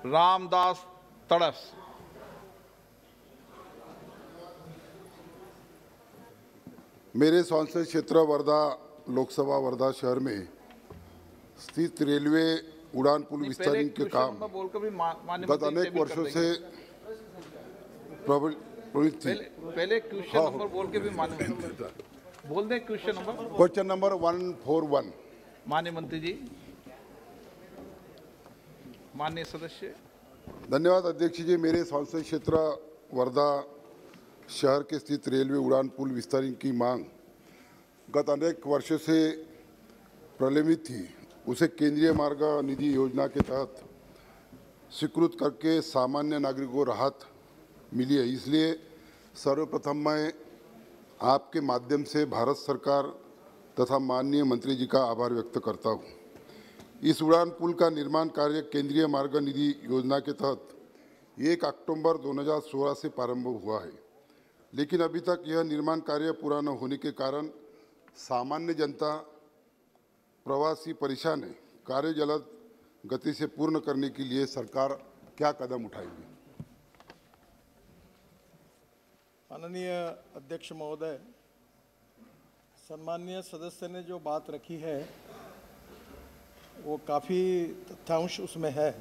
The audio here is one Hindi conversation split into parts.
रामदास तड़स। मेरे संसदीय क्षेत्र वर्धा लोकसभा वर्धा शहर में स्थित रेलवे उड़ान पुल विस्तारण के काम गत अनेक वर्षों से प्रभावित थी। पहले क्वेश्चन नंबर बोल के भी बोल दें। Question number 141। माननीय मंत्री जी, माननीय सदस्य। धन्यवाद अध्यक्ष जी। मेरे संसदीय क्षेत्र वर्धा शहर के स्थित रेलवे उड़ान पुल विस्तारण की मांग गत अनेक वर्षों से प्रलंबित थी। उसे केंद्रीय मार्ग निधि योजना के तहत स्वीकृत करके सामान्य नागरिकों को राहत मिली है। इसलिए सर्वप्रथम मैं आपके माध्यम से भारत सरकार तथा माननीय मंत्री जी का आभार व्यक्त करता हूँ। इस उड़ान पुल का निर्माण कार्य केंद्रीय मार्ग निधि योजना के तहत 1 अक्टूबर 2016 से प्रारंभ हुआ है, लेकिन अभी तक यह निर्माण कार्य पूरा न होने के कारण सामान्य जनता प्रवासी परेशान है। कार्य जल्द गति से पूर्ण करने के लिए सरकार क्या कदम उठाएगी? माननीय अध्यक्ष महोदय, सम्मानीय सदस्य ने जो बात रखी है वो काफ़ी तथ्यांश उसमें है।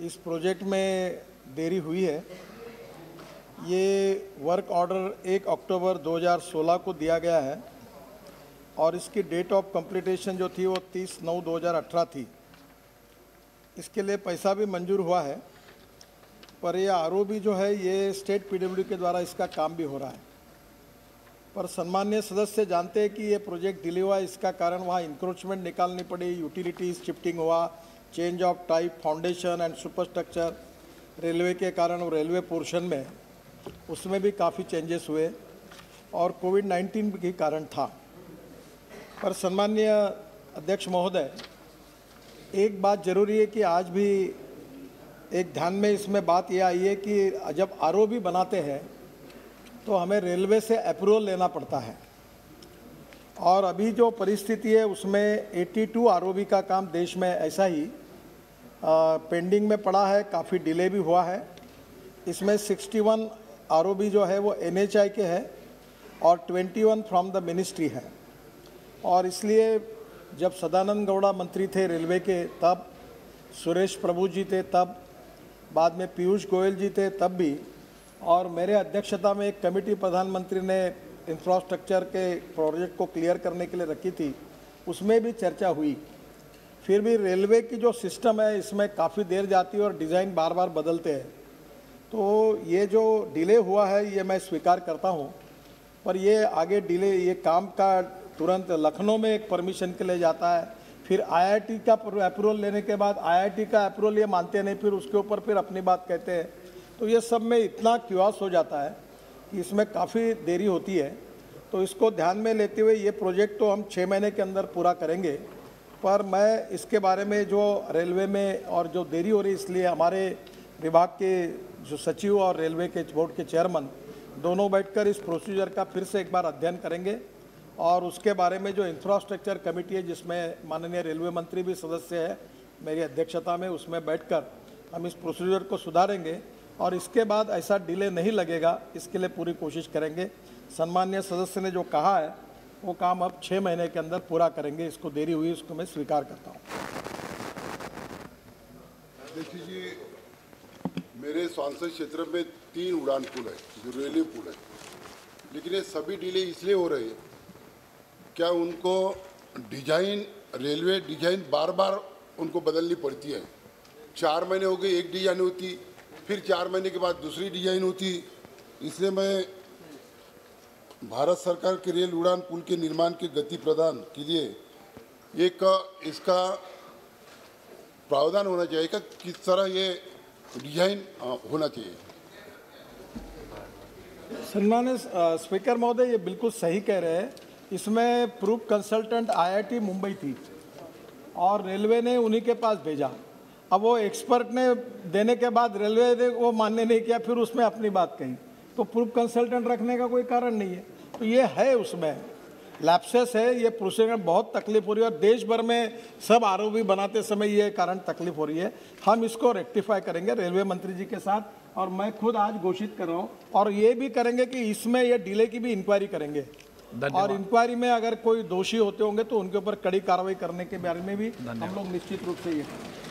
इस प्रोजेक्ट में देरी हुई है। ये वर्क ऑर्डर 1 अक्टूबर 2016 को दिया गया है और इसकी डेट ऑफ कंप्लीटेशन जो थी वो 30/9/2018 थी। इसके लिए पैसा भी मंजूर हुआ है, पर ये आरओबी जो है ये स्टेट पीडब्ल्यूडी के द्वारा इसका काम भी हो रहा है। पर सम्मानीय सदस्य जानते हैं कि ये प्रोजेक्ट डिले हुआ, इसका कारण वहाँ इंक्रोचमेंट निकालनी पड़ी, यूटिलिटीज शिफ्टिंग हुआ, change of type, foundation and superstructure railway के कारण वो रेलवे पोर्शन में उसमें भी काफ़ी चेंजेस हुए और कोविड-19 के कारण था। पर सम्मानीय अध्यक्ष महोदय, एक बात जरूरी है कि आज भी एक ध्यान में इसमें बात यह आई है कि जब आरओबी बनाते हैं तो हमें रेलवे से अप्रूवल लेना पड़ता है और अभी जो परिस्थिति है उसमें 82 आरओबी का काम देश में ऐसा ही पेंडिंग में पड़ा है, काफ़ी डिले भी हुआ है। इसमें 61 आरओबी जो है वो एनएचआई के है और 21 फ्रॉम द मिनिस्ट्री है। और इसलिए जब सदानंद गौड़ा मंत्री थे रेलवे के तब, सुरेश प्रभु जी थे तब, बाद में पीयूष गोयल जी थे तब भी, और मेरे अध्यक्षता में एक कमेटी प्रधानमंत्री ने इंफ्रास्ट्रक्चर के प्रोजेक्ट को क्लियर करने के लिए रखी थी, उसमें भी चर्चा हुई। फिर भी रेलवे की जो सिस्टम है इसमें काफ़ी देर जाती है और डिज़ाइन बार बार बदलते हैं, तो ये जो डिले हुआ है ये मैं स्वीकार करता हूँ। पर ये आगे डिले, ये काम का तुरंत लखनऊ में एक परमिशन के लिए जाता है, फिर आईआईटी का अप्रूवल लेने के बाद आईआईटी का अप्रूवल ये मानते नहीं, फिर उसके ऊपर फिर अपनी बात कहते हैं। तो ये सब में इतना क्यूआस हो जाता है कि इसमें काफ़ी देरी होती है। तो इसको ध्यान में लेते हुए ये प्रोजेक्ट तो हम 6 महीने के अंदर पूरा करेंगे, पर मैं इसके बारे में जो रेलवे में और जो देरी हो रही, इसलिए हमारे विभाग के जो सचिव और रेलवे के बोर्ड के चेयरमैन दोनों बैठकर इस प्रोसीजर का फिर से एक बार अध्ययन करेंगे और उसके बारे में जो इंफ्रास्ट्रक्चर कमेटी है जिसमें माननीय रेलवे मंत्री भी सदस्य है मेरी अध्यक्षता में, उसमें बैठकर हम इस प्रोसीजर को सुधारेंगे और इसके बाद ऐसा डिले नहीं लगेगा, इसके लिए पूरी कोशिश करेंगे। सम्मानीय सदस्य ने जो कहा है वो काम अब 6 महीने के अंदर पूरा करेंगे। इसको देरी हुई उसको मैं स्वीकार करता हूँ। देखिए जी, मेरे संसदीय क्षेत्र में 3 उड़ान पुल है जो रेलवे पुल है, लेकिन ये सभी डिले इसलिए हो रहे हैं, क्या उनको डिजाइन, रेलवे डिजाइन बार बार उनको बदलनी पड़ती है। 4 महीने हो गए एक डिजाइन होती, फिर 4 महीने के बाद दूसरी डिजाइन होती। इसलिए मैं भारत सरकार के रेल उड़ान पुल के निर्माण के गति प्रदान के लिए एक इसका प्रावधान होना चाहिए कि किस तरह ये डिजाइन होना चाहिए। सम्मानित स्पीकर महोदय, ये बिल्कुल सही कह रहे हैं। इसमें प्रूफ कंसल्टेंट आईआईटी मुंबई थी और रेलवे ने उन्हीं के पास भेजा। अब वो एक्सपर्ट ने देने के बाद रेलवे ने वो मान्य नहीं किया, फिर उसमें अपनी बात कही, तो प्रूफ कंसल्टेंट रखने का कोई कारण नहीं है। तो ये है उसमें, लैप्सेस है, ये प्रोसेस में बहुत तकलीफ हो रही है और देश भर में सब आरओबी बनाते समय ये कारण तकलीफ हो रही है। हम इसको रेक्टिफाई करेंगे रेलवे मंत्री जी के साथ, और मैं खुद आज घोषित कर रहा हूँ, और ये भी करेंगे कि इसमें ये डिले की भी इंक्वायरी करेंगे, और इंक्वायरी में अगर कोई दोषी होते होंगे तो उनके ऊपर कड़ी कार्रवाई करने के बारे में भी हम लोग निश्चित रूप से ये करेंगे।